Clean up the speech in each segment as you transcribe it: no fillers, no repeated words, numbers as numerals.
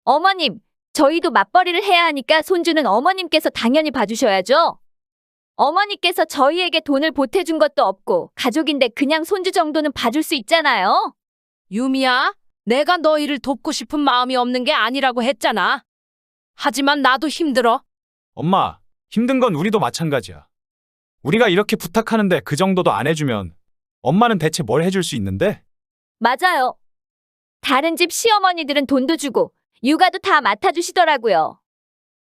어머님, 저희도 맞벌이를 해야 하니까 손주는 어머님께서 당연히 봐주셔야죠. 어머니께서 저희에게 돈을 보태준 것도 없고 가족인데 그냥 손주 정도는 봐줄 수 있잖아요. 유미야, 내가 너희를 돕고 싶은 마음이 없는 게 아니라고 했잖아. 하지만 나도 힘들어. 엄마, 힘든 건 우리도 마찬가지야. 우리가 이렇게 부탁하는데 그 정도도 안 해주면 엄마는 대체 뭘 해줄 수 있는데? 맞아요. 다른 집 시어머니들은 돈도 주고 육아도 다 맡아주시더라고요.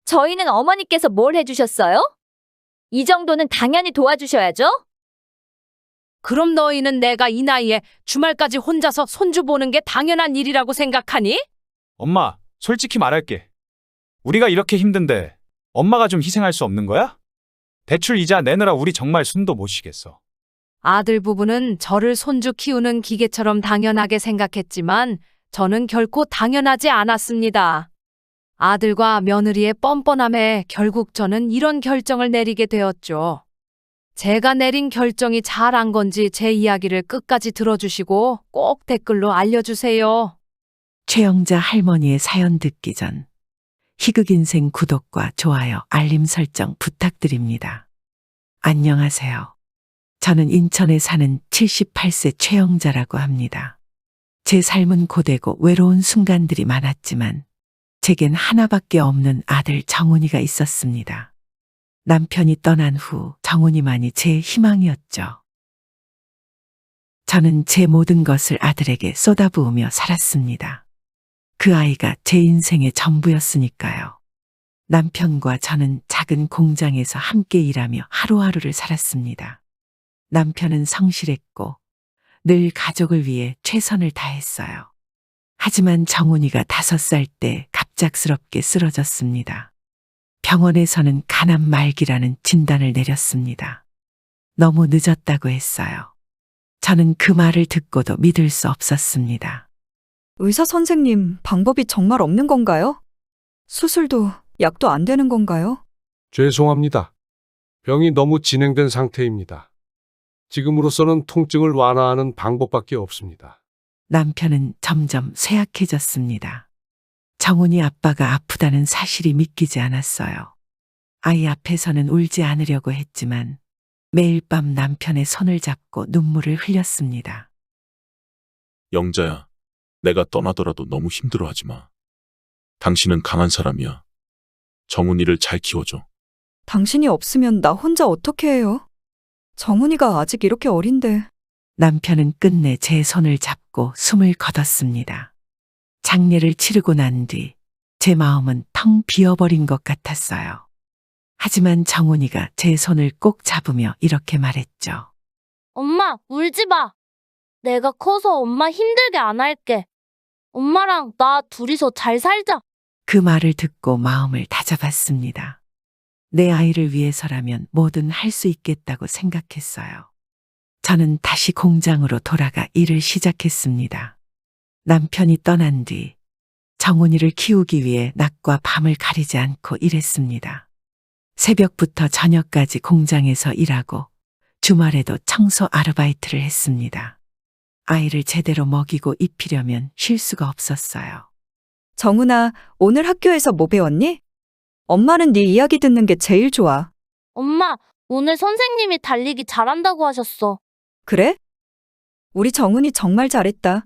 저희는 어머니께서 뭘 해주셨어요? 이 정도는 당연히 도와주셔야죠? 그럼 너희는 내가 이 나이에 주말까지 혼자서 손주 보는 게 당연한 일이라고 생각하니? 엄마, 솔직히 말할게. 우리가 이렇게 힘든데 엄마가 좀 희생할 수 없는 거야? 대출 이자 내느라 우리 정말 숨도 못 쉬겠어. 아들 부부는 저를 손주 키우는 기계처럼 당연하게 생각했지만 저는 결코 당연하지 않았습니다. 아들과 며느리의 뻔뻔함에 결국 저는 이런 결정을 내리게 되었죠. 제가 내린 결정이 잘한 건지 제 이야기를 끝까지 들어주시고 꼭 댓글로 알려주세요. 최영자 할머니의 사연 듣기 전 희극인생 구독과 좋아요, 알림 설정 부탁드립니다. 안녕하세요. 저는 인천에 사는 78세 최영자라고 합니다. 제 삶은 고되고 외로운 순간들이 많았지만 제겐 하나밖에 없는 아들 정훈이가 있었습니다. 남편이 떠난 후 정훈이만이 제 희망이었죠. 저는 제 모든 것을 아들에게 쏟아부으며 살았습니다. 그 아이가 제 인생의 전부였으니까요. 남편과 저는 작은 공장에서 함께 일하며 하루하루를 살았습니다. 남편은 성실했고 늘 가족을 위해 최선을 다했어요. 하지만 정훈이가 5살 때 갑작스럽게 쓰러졌습니다. 병원에서는 간암 말기라는 진단을 내렸습니다. 너무 늦었다고 했어요. 저는 그 말을 듣고도 믿을 수 없었습니다. 의사 선생님, 방법이 정말 없는 건가요? 수술도 약도 안 되는 건가요? 죄송합니다. 병이 너무 진행된 상태입니다. 지금으로서는 통증을 완화하는 방법밖에 없습니다. 남편은 점점 쇠약해졌습니다. 정훈이 아빠가 아프다는 사실이 믿기지 않았어요. 아이 앞에서는 울지 않으려고 했지만 매일 밤 남편의 손을 잡고 눈물을 흘렸습니다. 영자야, 내가 떠나더라도 너무 힘들어하지 마. 당신은 강한 사람이야. 정훈이를 잘 키워줘. 당신이 없으면 나 혼자 어떻게 해요? 정훈이가 아직 이렇게 어린데. 남편은 끝내 제 손을 잡고 숨을 거뒀습니다. 장례를 치르고 난 뒤 제 마음은 텅 비어버린 것 같았어요. 하지만 정훈이가 제 손을 꼭 잡으며 이렇게 말했죠. 엄마, 울지 마. 내가 커서 엄마 힘들게 안 할게. 엄마랑 나 둘이서 잘 살자. 그 말을 듣고 마음을 다잡았습니다. 내 아이를 위해서라면 뭐든 할 수 있겠다고 생각했어요. 저는 다시 공장으로 돌아가 일을 시작했습니다. 남편이 떠난 뒤 정훈이를 키우기 위해 낮과 밤을 가리지 않고 일했습니다. 새벽부터 저녁까지 공장에서 일하고 주말에도 청소 아르바이트를 했습니다. 아이를 제대로 먹이고 입히려면 쉴 수가 없었어요. 정훈아, 오늘 학교에서 뭐 배웠니? 엄마는 네 이야기 듣는 게 제일 좋아. 엄마, 오늘 선생님이 달리기 잘한다고 하셨어. 그래? 우리 정훈이 정말 잘했다.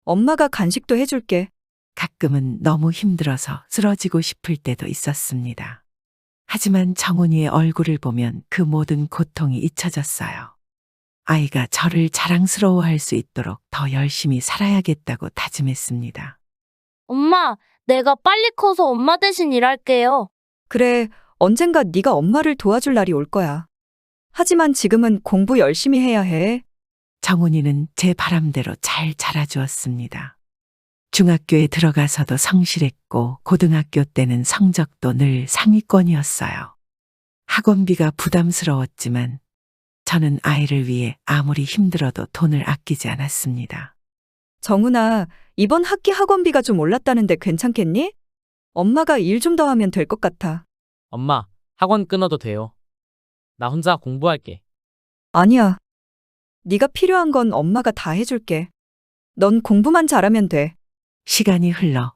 엄마가 간식도 해줄게. 가끔은 너무 힘들어서 쓰러지고 싶을 때도 있었습니다. 하지만 정훈이의 얼굴을 보면 그 모든 고통이 잊혀졌어요. 아이가 저를 자랑스러워할 수 있도록 더 열심히 살아야겠다고 다짐했습니다. 엄마, 내가 빨리 커서 엄마 대신 일할게요. 그래, 언젠가 네가 엄마를 도와줄 날이 올 거야. 하지만 지금은 공부 열심히 해야 해. 정훈이는 제 바람대로 잘 자라주었습니다. 중학교에 들어가서도 성실했고 고등학교 때는 성적도 늘 상위권이었어요. 학원비가 부담스러웠지만 저는 아이를 위해 아무리 힘들어도 돈을 아끼지 않았습니다. 정훈아, 이번 학기 학원비가 좀 올랐다는데 괜찮겠니? 엄마가 일 좀 더 하면 될 것 같아. 엄마, 학원 끊어도 돼요. 나 혼자 공부할게. 아니야. 네가 필요한 건 엄마가 다 해줄게. 넌 공부만 잘하면 돼. 시간이 흘러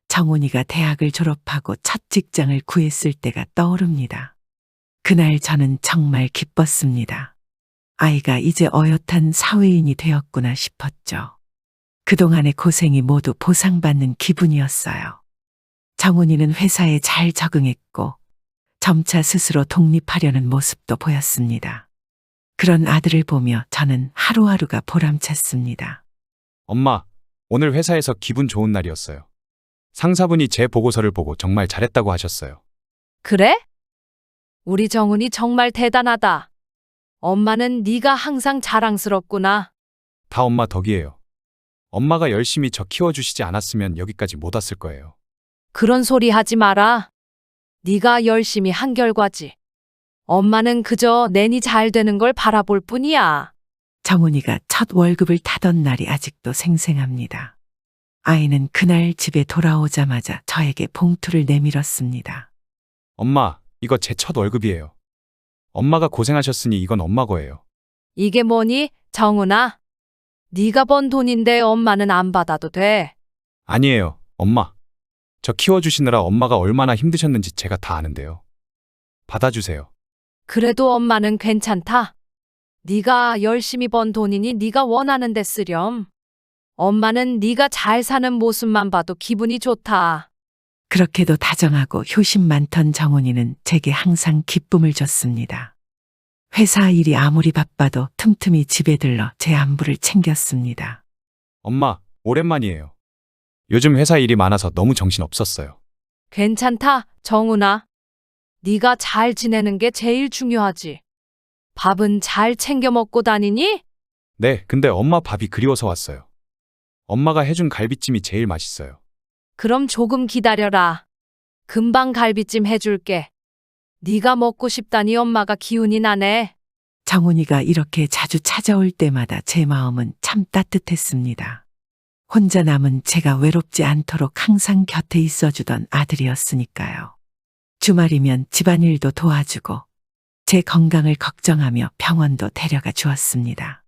정훈이가 대학을 졸업하고 첫 직장을 구했을 때가 떠오릅니다. 그날 저는 정말 기뻤습니다. 아이가 이제 어엿한 사회인이 되었구나 싶었죠. 그동안의 고생이 모두 보상받는 기분이었어요. 정훈이는 회사에 잘 적응했고 점차 스스로 독립하려는 모습도 보였습니다. 그런 아들을 보며 저는 하루하루가 보람찼습니다. 엄마, 오늘 회사에서 기분 좋은 날이었어요. 상사분이 제 보고서를 보고 정말 잘했다고 하셨어요. 그래? 우리 정훈이 정말 대단하다. 엄마는 네가 항상 자랑스럽구나. 다 엄마 덕이에요. 엄마가 열심히 저 키워주시지 않았으면 여기까지 못 왔을 거예요. 그런 소리 하지 마라. 네가 열심히 한 결과지. 엄마는 그저 내니 잘 되는 걸 바라볼 뿐이야. 정훈이가 첫 월급을 타던 날이 아직도 생생합니다. 아이는 그날 집에 돌아오자마자 저에게 봉투를 내밀었습니다. 엄마, 이거 제 첫 월급이에요. 엄마가 고생하셨으니 이건 엄마 거예요. 이게 뭐니, 정훈아? 네가 번 돈인데 엄마는 안 받아도 돼. 아니에요, 엄마. 저 키워주시느라 엄마가 얼마나 힘드셨는지 제가 다 아는데요. 받아주세요. 그래도 엄마는 괜찮다. 네가 열심히 번 돈이니 네가 원하는 데 쓰렴. 엄마는 네가 잘 사는 모습만 봐도 기분이 좋다. 그렇게도 다정하고 효심 많던 정훈이는 제게 항상 기쁨을 줬습니다. 회사 일이 아무리 바빠도 틈틈이 집에 들러 제 안부를 챙겼습니다. 엄마, 오랜만이에요. 요즘 회사 일이 많아서 너무 정신 없었어요. 괜찮다, 정훈아. 네가 잘 지내는 게 제일 중요하지. 밥은 잘 챙겨 먹고 다니니? 네, 근데 엄마 밥이 그리워서 왔어요. 엄마가 해준 갈비찜이 제일 맛있어요. 그럼 조금 기다려라. 금방 갈비찜 해줄게. 네가 먹고 싶다니 엄마가 기운이 나네. 정훈이가 이렇게 자주 찾아올 때마다 제 마음은 참 따뜻했습니다. 혼자 남은 제가 외롭지 않도록 항상 곁에 있어주던 아들이었으니까요. 주말이면 집안일도 도와주고 제 건강을 걱정하며 병원도 데려가 주었습니다.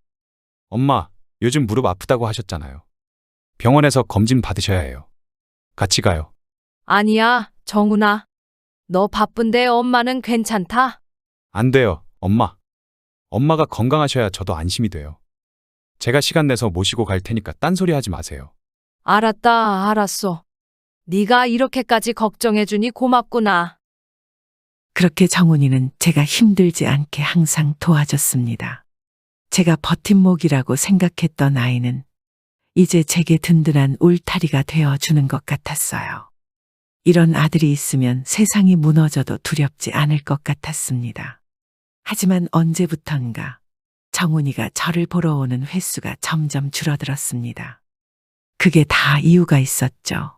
엄마, 요즘 무릎 아프다고 하셨잖아요. 병원에서 검진 받으셔야 해요. 같이 가요. 아니야, 정훈아. 너 바쁜데 엄마는 괜찮다. 안 돼요, 엄마. 엄마가 건강하셔야 저도 안심이 돼요. 제가 시간 내서 모시고 갈 테니까 딴소리 하지 마세요. 알았다, 알았어. 네가 이렇게까지 걱정해주니 고맙구나. 그렇게 정훈이는 제가 힘들지 않게 항상 도와줬습니다. 제가 버팀목이라고 생각했던 아이는 이제 제게 든든한 울타리가 되어주는 것 같았어요. 이런 아들이 있으면 세상이 무너져도 두렵지 않을 것 같았습니다. 하지만 언제부턴가 정훈이가 저를 보러 오는 횟수가 점점 줄어들었습니다. 그게 다 이유가 있었죠.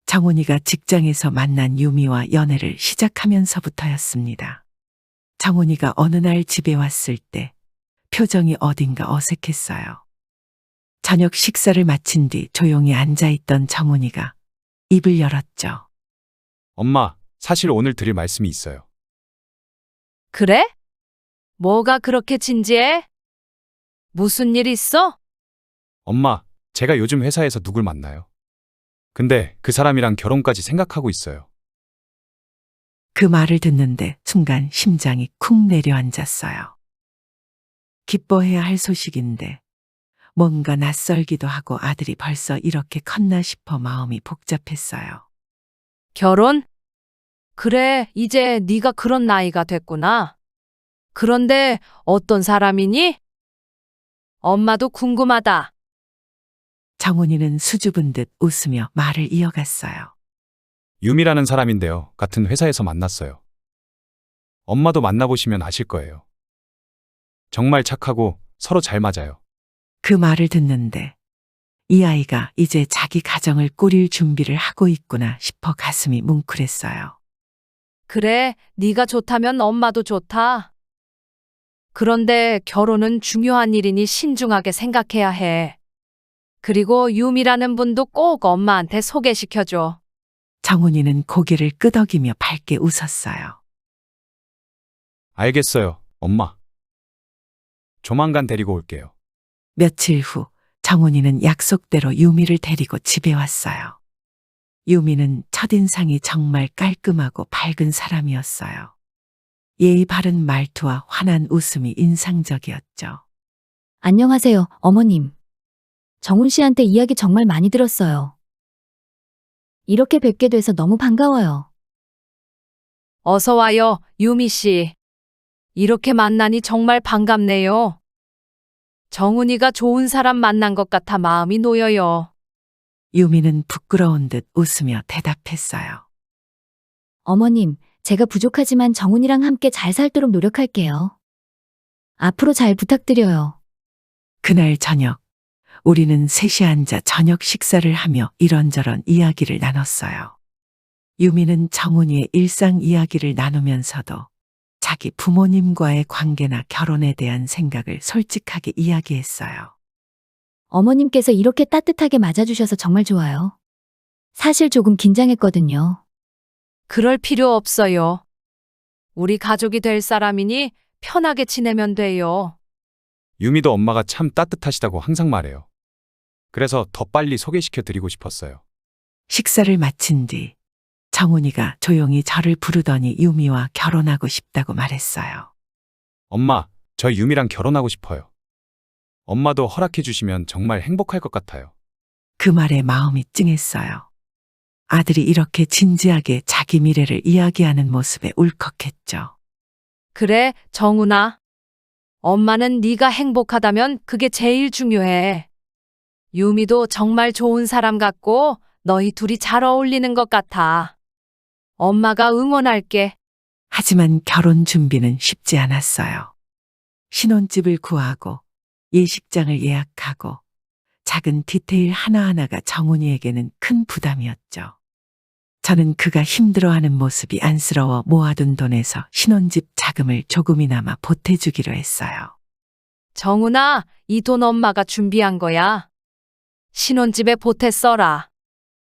정훈이가 직장에서 만난 유미와 연애를 시작하면서부터였습니다. 정훈이가 어느 날 집에 왔을 때 표정이 어딘가 어색했어요. 저녁 식사를 마친 뒤 조용히 앉아있던 정훈이가 입을 열었죠. 엄마, 사실 오늘 드릴 말씀이 있어요. 그래? 뭐가 그렇게 진지해? 무슨 일 있어? 엄마, 제가 요즘 회사에서 누굴 만나요. 근데 그 사람이랑 결혼까지 생각하고 있어요. 그 말을 듣는데 순간 심장이 쿵 내려앉았어요. 기뻐해야 할 소식인데 뭔가 낯설기도 하고 아들이 벌써 이렇게 컸나 싶어 마음이 복잡했어요. 결혼? 그래, 이제 네가 그런 나이가 됐구나. 그런데 어떤 사람이니? 엄마도 궁금하다. 정훈이는 수줍은 듯 웃으며 말을 이어갔어요. 유미라는 사람인데요. 같은 회사에서 만났어요. 엄마도 만나보시면 아실 거예요. 정말 착하고 서로 잘 맞아요. 그 말을 듣는데 이 아이가 이제 자기 가정을 꾸릴 준비를 하고 있구나 싶어 가슴이 뭉클했어요. 그래, 네가 좋다면 엄마도 좋다. 그런데 결혼은 중요한 일이니 신중하게 생각해야 해. 그리고 유미라는 분도 꼭 엄마한테 소개시켜줘. 정훈이는 고개를 끄덕이며 밝게 웃었어요. 알겠어요, 엄마. 조만간 데리고 올게요. 며칠 후 정훈이는 약속대로 유미를 데리고 집에 왔어요. 유미는 첫인상이 정말 깔끔하고 밝은 사람이었어요. 예의 바른 말투와 환한 웃음이 인상적이었죠. 안녕하세요, 어머님. 정훈 씨한테 이야기 정말 많이 들었어요. 이렇게 뵙게 돼서 너무 반가워요. 어서 와요, 유미 씨. 이렇게 만나니 정말 반갑네요. 정훈이가 좋은 사람 만난 것 같아 마음이 놓여요. 유미는 부끄러운 듯 웃으며 대답했어요. 어머님, 제가 부족하지만 정훈이랑 함께 잘 살도록 노력할게요. 앞으로 잘 부탁드려요. 그날 저녁, 우리는 셋이 앉아 저녁 식사를 하며 이런저런 이야기를 나눴어요. 유미는 정훈이의 일상 이야기를 나누면서도 자기 부모님과의 관계나 결혼에 대한 생각을 솔직하게 이야기했어요. 어머님께서 이렇게 따뜻하게 맞아주셔서 정말 좋아요. 사실 조금 긴장했거든요. 그럴 필요 없어요. 우리 가족이 될 사람이니 편하게 지내면 돼요. 유미도 엄마가 참 따뜻하시다고 항상 말해요. 그래서 더 빨리 소개시켜 드리고 싶었어요. 식사를 마친 뒤 정훈이가 조용히 저를 부르더니 유미와 결혼하고 싶다고 말했어요. 엄마, 저 유미랑 결혼하고 싶어요. 엄마도 허락해 주시면 정말 행복할 것 같아요. 그 말에 마음이 찡했어요. 아들이 이렇게 진지하게 자기 미래를 이야기하는 모습에 울컥했죠. 그래, 정훈아. 엄마는 네가 행복하다면 그게 제일 중요해. 유미도 정말 좋은 사람 같고 너희 둘이 잘 어울리는 것 같아. 엄마가 응원할게. 하지만 결혼 준비는 쉽지 않았어요. 신혼집을 구하고 예식장을 예약하고 작은 디테일 하나하나가 정훈이에게는 큰 부담이었죠. 저는 그가 힘들어하는 모습이 안쓰러워 모아둔 돈에서 신혼집 자금을 조금이나마 보태주기로 했어요. 정훈아, 이 돈 엄마가 준비한 거야. 신혼집에 보태 써라.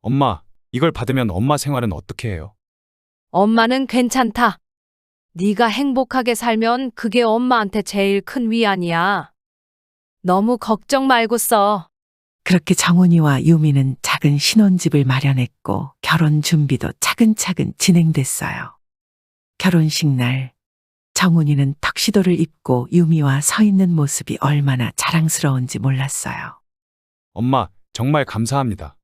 엄마, 이걸 받으면 엄마 생활은 어떻게 해요? 엄마는 괜찮다. 네가 행복하게 살면 그게 엄마한테 제일 큰 위안이야. 너무 걱정 말고 써. 그렇게 정훈이와 유미는 작은 신혼집을 마련했고 결혼 준비도 차근차근 진행됐어요. 결혼식 날 정훈이는 턱시도를 입고 유미와 서 있는 모습이 얼마나 자랑스러운지 몰랐어요. 엄마, 정말 감사합니다.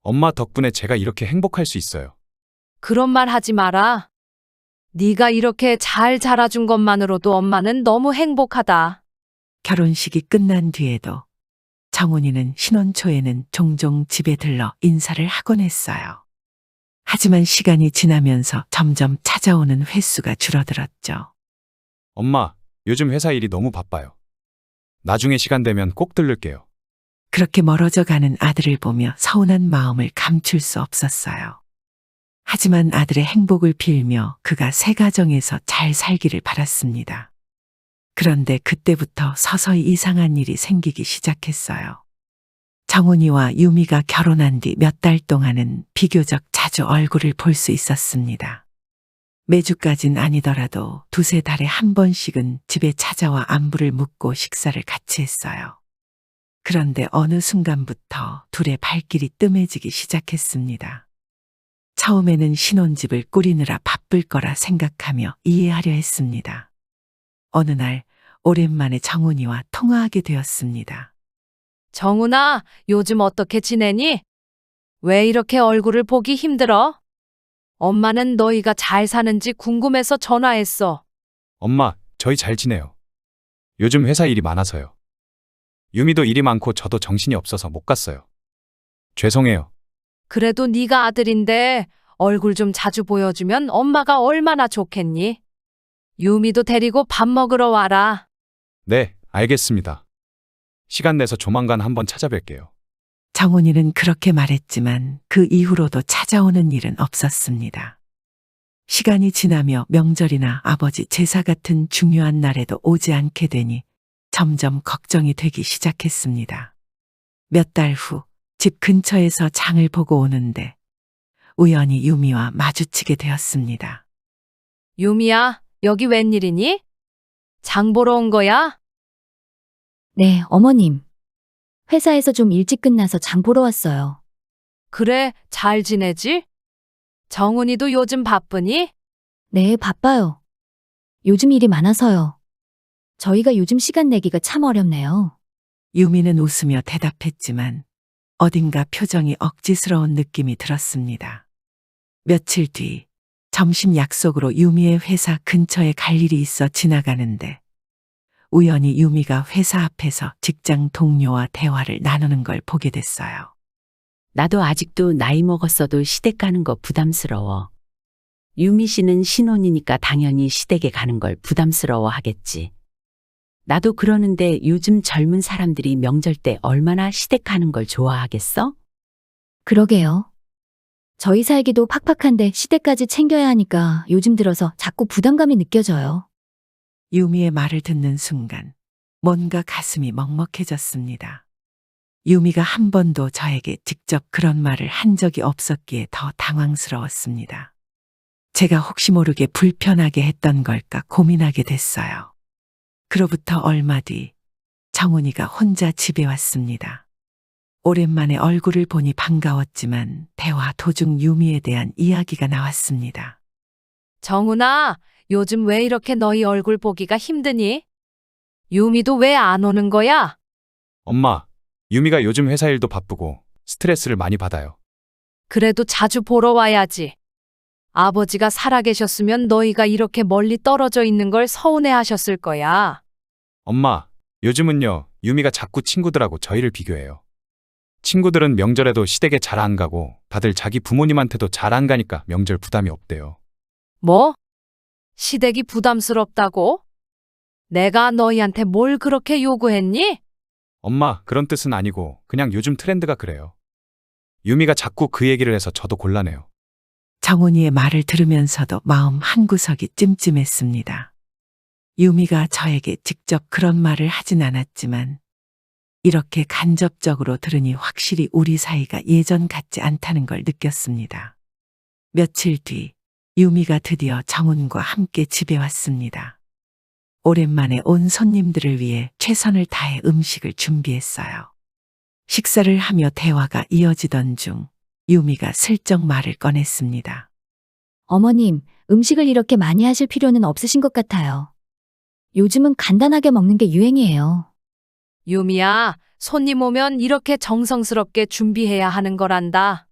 엄마 덕분에 제가 이렇게 행복할 수 있어요. 그런 말 하지 마라. 네가 이렇게 잘 자라준 것만으로도 엄마는 너무 행복하다. 결혼식이 끝난 뒤에도 정훈이는 신혼 초에는 종종 집에 들러 인사를 하곤 했어요. 하지만 시간이 지나면서 점점 찾아오는 횟수가 줄어들었죠. 엄마, 요즘 회사 일이 너무 바빠요. 나중에 시간 되면 꼭 들를게요. 그렇게 멀어져 가는 아들을 보며 서운한 마음을 감출 수 없었어요. 하지만 아들의 행복을 빌며 그가 새 가정에서 잘 살기를 바랐습니다. 그런데 그때부터 서서히 이상한 일이 생기기 시작했어요. 정훈이와 유미가 결혼한 뒤 몇 달 동안은 비교적 자주 얼굴을 볼 수 있었습니다. 매주까진 아니더라도 두세 달에 한 번씩은 집에 찾아와 안부를 묻고 식사를 같이 했어요. 그런데 어느 순간부터 둘의 발길이 뜸해지기 시작했습니다. 처음에는 신혼집을 꾸리느라 바쁠 거라 생각하며 이해하려 했습니다. 어느 날 오랜만에 정훈이와 통화하게 되었습니다. 정훈아, 요즘 어떻게 지내니? 왜 이렇게 얼굴을 보기 힘들어? 엄마는 너희가 잘 사는지 궁금해서 전화했어. 엄마, 저희 잘 지내요. 요즘 회사 일이 많아서요. 유미도 일이 많고 저도 정신이 없어서 못 갔어요. 죄송해요. 그래도 네가 아들인데 얼굴 좀 자주 보여주면 엄마가 얼마나 좋겠니? 유미도 데리고 밥 먹으러 와라. 네, 알겠습니다. 시간 내서 조만간 한번 찾아뵐게요. 정훈이는 그렇게 말했지만 그 이후로도 찾아오는 일은 없었습니다. 시간이 지나며 명절이나 아버지 제사 같은 중요한 날에도 오지 않게 되니 점점 걱정이 되기 시작했습니다. 몇 달 후 집 근처에서 장을 보고 오는데 우연히 유미와 마주치게 되었습니다. 유미야, 여기 웬일이니? 장 보러 온 거야? 네, 어머님. 회사에서 좀 일찍 끝나서 장 보러 왔어요. 그래, 잘 지내지? 정훈이도 요즘 바쁘니? 네, 바빠요. 요즘 일이 많아서요. 저희가 요즘 시간 내기가 참 어렵네요. 유미는 웃으며 대답했지만 어딘가 표정이 억지스러운 느낌이 들었습니다. 며칠 뒤 점심 약속으로 유미의 회사 근처에 갈 일이 있어 지나가는데 우연히 유미가 회사 앞에서 직장 동료와 대화를 나누는 걸 보게 됐어요. 나도 아직도 나이 먹었어도 시댁 가는 거 부담스러워. 유미 씨는 신혼이니까 당연히 시댁에 가는 걸 부담스러워 하겠지. 나도 그러는데 요즘 젊은 사람들이 명절 때 얼마나 시댁 가는 걸 좋아하겠어? 그러게요. 저희 살기도 팍팍한데 시댁까지 챙겨야 하니까 요즘 들어서 자꾸 부담감이 느껴져요. 유미의 말을 듣는 순간 뭔가 가슴이 먹먹해졌습니다. 유미가 한 번도 저에게 직접 그런 말을 한 적이 없었기에 더 당황스러웠습니다. 제가 혹시 모르게 불편하게 했던 걸까 고민하게 됐어요. 그로부터 얼마 뒤 정훈이가 혼자 집에 왔습니다. 오랜만에 얼굴을 보니 반가웠지만 대화 도중 유미에 대한 이야기가 나왔습니다. 정훈아, 요즘 왜 이렇게 너희 얼굴 보기가 힘드니? 유미도 왜 안 오는 거야? 엄마, 유미가 요즘 회사 일도 바쁘고 스트레스를 많이 받아요. 그래도 자주 보러 와야지. 아버지가 살아계셨으면 너희가 이렇게 멀리 떨어져 있는 걸 서운해 하셨을 거야. 엄마, 요즘은요, 유미가 자꾸 친구들하고 저희를 비교해요. 친구들은 명절에도 시댁에 잘 안 가고 다들 자기 부모님한테도 잘 안 가니까 명절 부담이 없대요. 뭐? 시댁이 부담스럽다고? 내가 너희한테 뭘 그렇게 요구했니? 엄마, 그런 뜻은 아니고 그냥 요즘 트렌드가 그래요. 유미가 자꾸 그 얘기를 해서 저도 곤란해요. 정훈이의 말을 들으면서도 마음 한구석이 찜찜했습니다. 유미가 저에게 직접 그런 말을 하진 않았지만 이렇게 간접적으로 들으니 확실히 우리 사이가 예전 같지 않다는 걸 느꼈습니다. 며칠 뒤 유미가 드디어 정훈과 함께 집에 왔습니다. 오랜만에 온 손님들을 위해 최선을 다해 음식을 준비했어요. 식사를 하며 대화가 이어지던 중 유미가 슬쩍 말을 꺼냈습니다. 어머님, 음식을 이렇게 많이 하실 필요는 없으신 것 같아요. 요즘은 간단하게 먹는 게 유행이에요. 유미야, 손님 오면 이렇게 정성스럽게 준비해야 하는 거란다.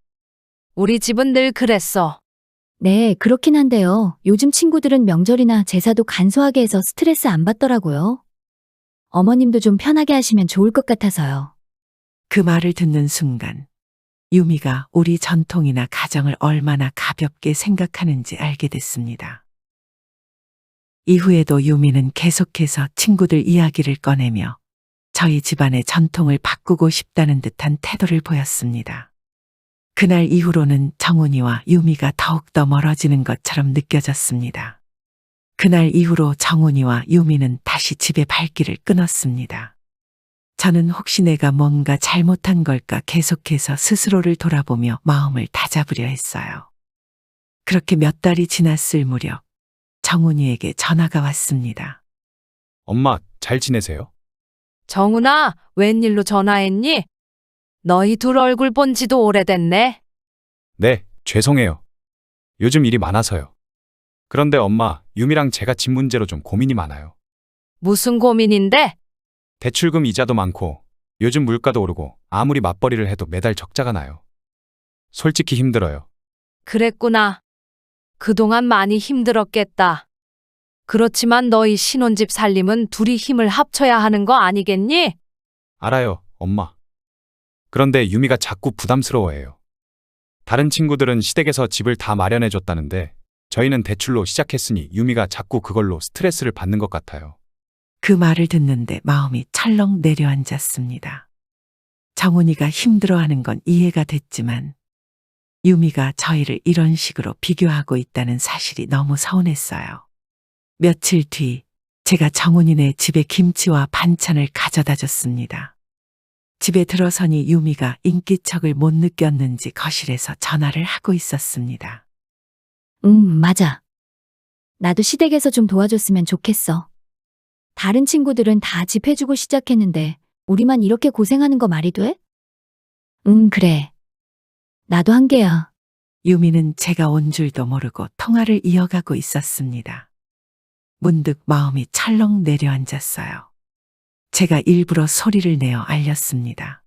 우리 집은 늘 그랬어. 네, 그렇긴 한데요. 요즘 친구들은 명절이나 제사도 간소하게 해서 스트레스 안 받더라고요. 어머님도 좀 편하게 하시면 좋을 것 같아서요. 그 말을 듣는 순간 유미가 우리 전통이나 가정을 얼마나 가볍게 생각하는지 알게 됐습니다. 이후에도 유미는 계속해서 친구들 이야기를 꺼내며 저희 집안의 전통을 바꾸고 싶다는 듯한 태도를 보였습니다. 그날 이후로는 정훈이와 유미가 더욱더 멀어지는 것처럼 느껴졌습니다. 그날 이후로 정훈이와 유미는 다시 집에 발길을 끊었습니다. 저는 혹시 내가 뭔가 잘못한 걸까 계속해서 스스로를 돌아보며 마음을 다잡으려 했어요. 그렇게 몇 달이 지났을 무렵 정훈이에게 전화가 왔습니다. 엄마, 잘 지내세요? 정훈아, 웬일로 전화했니? 너희 둘 얼굴 본 지도 오래됐네. 네, 죄송해요. 요즘 일이 많아서요. 그런데 엄마, 유미랑 제가 집 문제로 좀 고민이 많아요. 무슨 고민인데? 대출금 이자도 많고 요즘 물가도 오르고 아무리 맞벌이를 해도 매달 적자가 나요. 솔직히 힘들어요. 그랬구나. 그동안 많이 힘들었겠다. 그렇지만 너희 신혼집 살림은 둘이 힘을 합쳐야 하는 거 아니겠니? 알아요, 엄마. 그런데 유미가 자꾸 부담스러워해요. 다른 친구들은 시댁에서 집을 다 마련해줬다는데 저희는 대출로 시작했으니 유미가 자꾸 그걸로 스트레스를 받는 것 같아요. 그 말을 듣는데 마음이 철렁 내려앉았습니다. 정훈이가 힘들어하는 건 이해가 됐지만 유미가 저희를 이런 식으로 비교하고 있다는 사실이 너무 서운했어요. 며칠 뒤 제가 정훈이네 집에 김치와 반찬을 가져다 줬습니다. 집에 들어서니 유미가 인기척을 못 느꼈는지 거실에서 전화를 하고 있었습니다. 맞아. 나도 시댁에서 좀 도와줬으면 좋겠어. 다른 친구들은 다 집 해주고 시작했는데 우리만 이렇게 고생하는 거 말이 돼? 그래. 나도 한 개야. 유미는 제가 온 줄도 모르고 통화를 이어가고 있었습니다. 문득 마음이 철렁 내려앉았어요. 제가 일부러 소리를 내어 알렸습니다.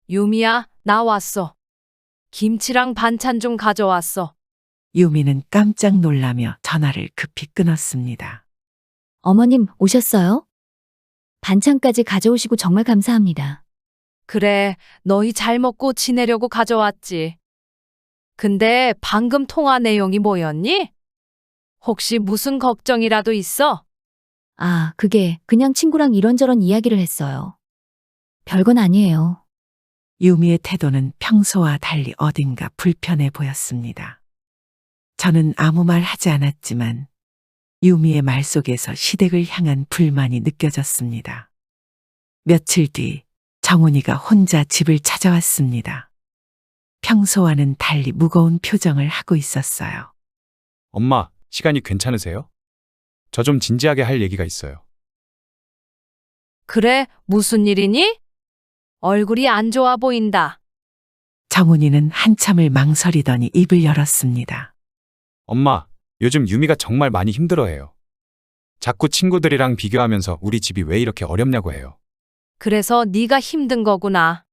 유미야, 나 왔어. 김치랑 반찬 좀 가져왔어. 유미는 깜짝 놀라며 전화를 급히 끊었습니다. 어머님 오셨어요? 반찬까지 가져오시고 정말 감사합니다. 그래, 너희 잘 먹고 지내려고 가져왔지. 근데 방금 통화 내용이 뭐였니? 혹시 무슨 걱정이라도 있어? 아, 그게 그냥 친구랑 이런저런 이야기를 했어요. 별건 아니에요. 유미의 태도는 평소와 달리 어딘가 불편해 보였습니다. 저는 아무 말 하지 않았지만 유미의 말 속에서 시댁을 향한 불만이 느껴졌습니다. 며칠 뒤 정훈이가 혼자 집을 찾아왔습니다. 평소와는 달리 무거운 표정을 하고 있었어요. 엄마, 시간이 괜찮으세요? 저 좀 진지하게 할 얘기가 있어요. 그래, 무슨 일이니? 얼굴이 안 좋아 보인다. 정훈이는 한참을 망설이더니 입을 열었습니다. 엄마, 요즘 유미가 정말 많이 힘들어해요. 자꾸 친구들이랑 비교하면서 우리 집이 왜 이렇게 어렵냐고 해요. 그래서 네가 힘든 거구나.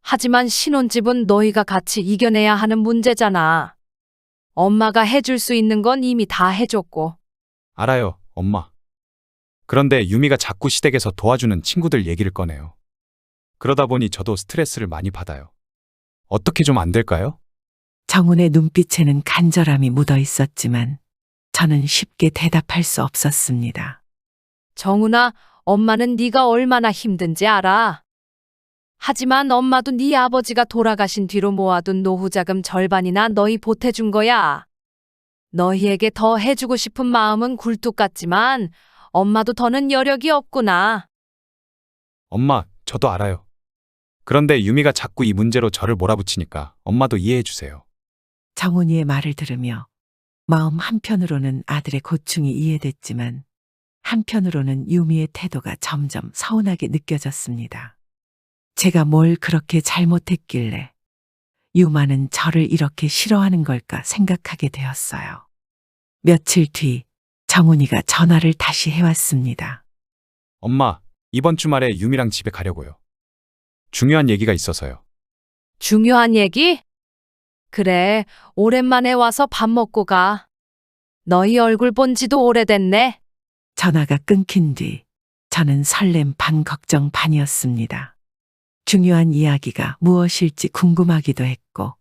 하지만 신혼집은 너희가 같이 이겨내야 하는 문제잖아. 엄마가 해줄 수 있는 건 이미 다 해줬고. 알아요, 엄마. 그런데 유미가 자꾸 시댁에서 도와주는 친구들 얘기를 꺼내요. 그러다 보니 저도 스트레스를 많이 받아요. 어떻게 좀 안 될까요? 정훈의 눈빛에는 간절함이 묻어 있었지만 저는 쉽게 대답할 수 없었습니다. 정훈아, 엄마는 네가 얼마나 힘든지 알아. 하지만 엄마도 네 아버지가 돌아가신 뒤로 모아둔 노후자금 절반이나 너희 보태준 거야. 너희에게 더 해주고 싶은 마음은 굴뚝 같지만 엄마도 더는 여력이 없구나. 엄마, 저도 알아요. 그런데 유미가 자꾸 이 문제로 저를 몰아붙이니까 엄마도 이해해 주세요. 정훈이의 말을 들으며 마음 한편으로는 아들의 고충이 이해됐지만 한편으로는 유미의 태도가 점점 서운하게 느껴졌습니다. 제가 뭘 그렇게 잘못했길래 유마는 저를 이렇게 싫어하는 걸까 생각하게 되었어요. 며칠 뒤 정훈이가 전화를 다시 해왔습니다. 엄마, 이번 주말에 유미랑 집에 가려고요. 중요한 얘기가 있어서요. 중요한 얘기? 그래, 오랜만에 와서 밥 먹고 가. 너희 얼굴 본 지도 오래됐네. 전화가 끊긴 뒤 저는 설렘 반 걱정 반이었습니다. 중요한 이야기가 무엇일지 궁금하기도 했고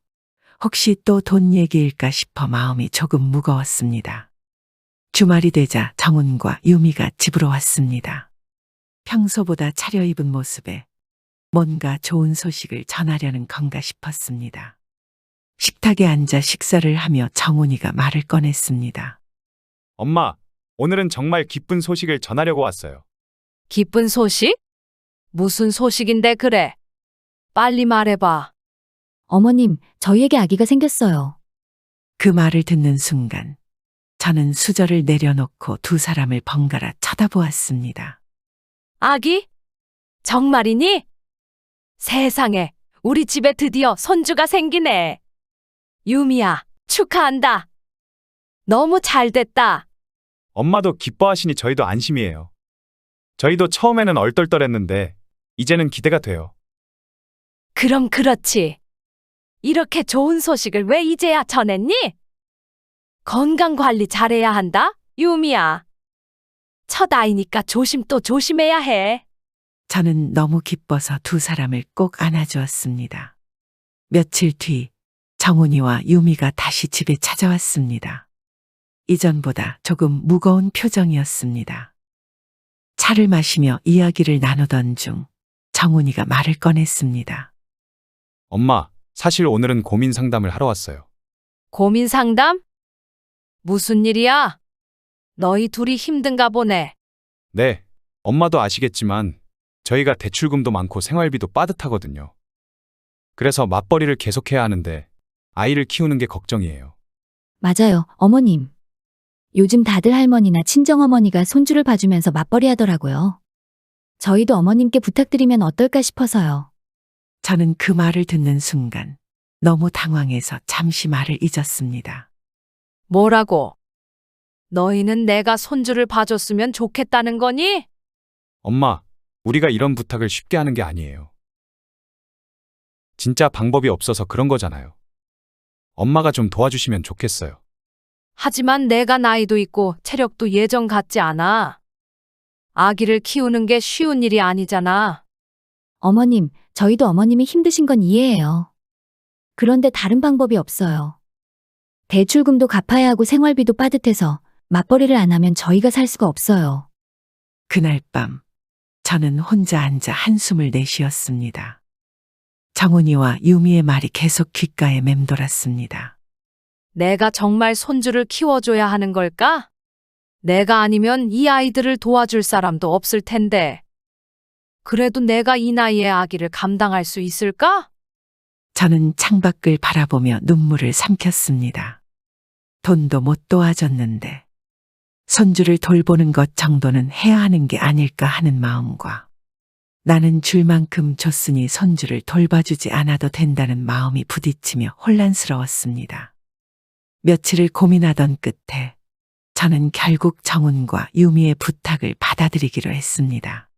혹시 또 돈 얘기일까 싶어 마음이 조금 무거웠습니다. 주말이 되자 정훈과 유미가 집으로 왔습니다. 평소보다 차려입은 모습에 뭔가 좋은 소식을 전하려는 건가 싶었습니다. 식탁에 앉아 식사를 하며 정훈이가 말을 꺼냈습니다. 엄마, 오늘은 정말 기쁜 소식을 전하려고 왔어요. 기쁜 소식? 무슨 소식인데 그래? 빨리 말해봐. 어머님, 저희에게 아기가 생겼어요. 그 말을 듣는 순간 저는 수저를 내려놓고 두 사람을 번갈아 쳐다보았습니다. 아기? 정말이니? 세상에, 우리 집에 드디어 손주가 생기네. 유미야, 축하한다. 너무 잘 됐다. 엄마도 기뻐하시니 저희도 안심이에요. 저희도 처음에는 얼떨떨했는데 이제는 기대가 돼요. 그럼 그렇지. 이렇게 좋은 소식을 왜 이제야 전했니? 건강 관리 잘해야 한다, 유미야. 첫 아이니까 조심 또 조심해야 해. 저는 너무 기뻐서 두 사람을 꼭 안아주었습니다. 며칠 뒤 정훈이와 유미가 다시 집에 찾아왔습니다. 이전보다 조금 무거운 표정이었습니다. 차를 마시며 이야기를 나누던 중 정훈이가 말을 꺼냈습니다. 엄마, 사실 오늘은 고민 상담을 하러 왔어요. 고민 상담? 무슨 일이야? 너희 둘이 힘든가 보네. 네, 엄마도 아시겠지만 저희가 대출금도 많고 생활비도 빠듯하거든요. 그래서 맞벌이를 계속해야 하는데 아이를 키우는 게 걱정이에요. 맞아요, 어머님. 요즘 다들 할머니나 친정어머니가 손주를 봐주면서 맞벌이 하더라고요. 저희도 어머님께 부탁드리면 어떨까 싶어서요. 저는 그 말을 듣는 순간 너무 당황해서 잠시 말을 잊었습니다. 뭐라고? 너희는 내가 손주를 봐줬으면 좋겠다는 거니? 엄마, 우리가 이런 부탁을 쉽게 하는 게 아니에요. 진짜 방법이 없어서 그런 거잖아요. 엄마가 좀 도와주시면 좋겠어요. 하지만 내가 나이도 있고 체력도 예전 같지 않아. 아기를 키우는 게 쉬운 일이 아니잖아. 어머님, 저희도 어머님이 힘드신 건 이해해요. 그런데 다른 방법이 없어요. 대출금도 갚아야 하고 생활비도 빠듯해서 맞벌이를 안 하면 저희가 살 수가 없어요. 그날 밤 저는 혼자 앉아 한숨을 내쉬었습니다. 정훈이와 유미의 말이 계속 귓가에 맴돌았습니다. 내가 정말 손주를 키워줘야 하는 걸까? 내가 아니면 이 아이들을 도와줄 사람도 없을 텐데. 그래도 내가 이 나이에 아기를 감당할 수 있을까? 저는 창밖을 바라보며 눈물을 삼켰습니다. 돈도 못 도와줬는데 손주를 돌보는 것 정도는 해야 하는 게 아닐까 하는 마음과 나는 줄 만큼 줬으니 손주를 돌봐주지 않아도 된다는 마음이 부딪히며 혼란스러웠습니다. 며칠을 고민하던 끝에 저는 결국 정훈과 유미의 부탁을 받아들이기로 했습니다.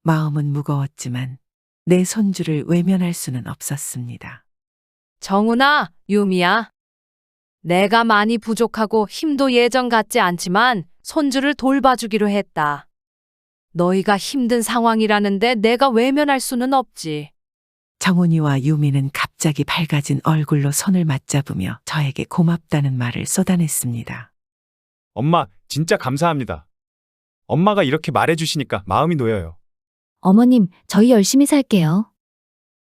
마음은 무거웠지만 내 손주를 외면할 수는 없었습니다. 정훈아, 유미야. 내가 많이 부족하고 힘도 예전 같지 않지만 손주를 돌봐주기로 했다. 너희가 힘든 상황이라는데 내가 외면할 수는 없지. 정훈이와 유미는 갑자기 밝아진 얼굴로 손을 맞잡으며 저에게 고맙다는 말을 쏟아냈습니다. 엄마, 진짜 감사합니다. 엄마가 이렇게 말해주시니까 마음이 놓여요. 어머님, 저희 열심히 살게요.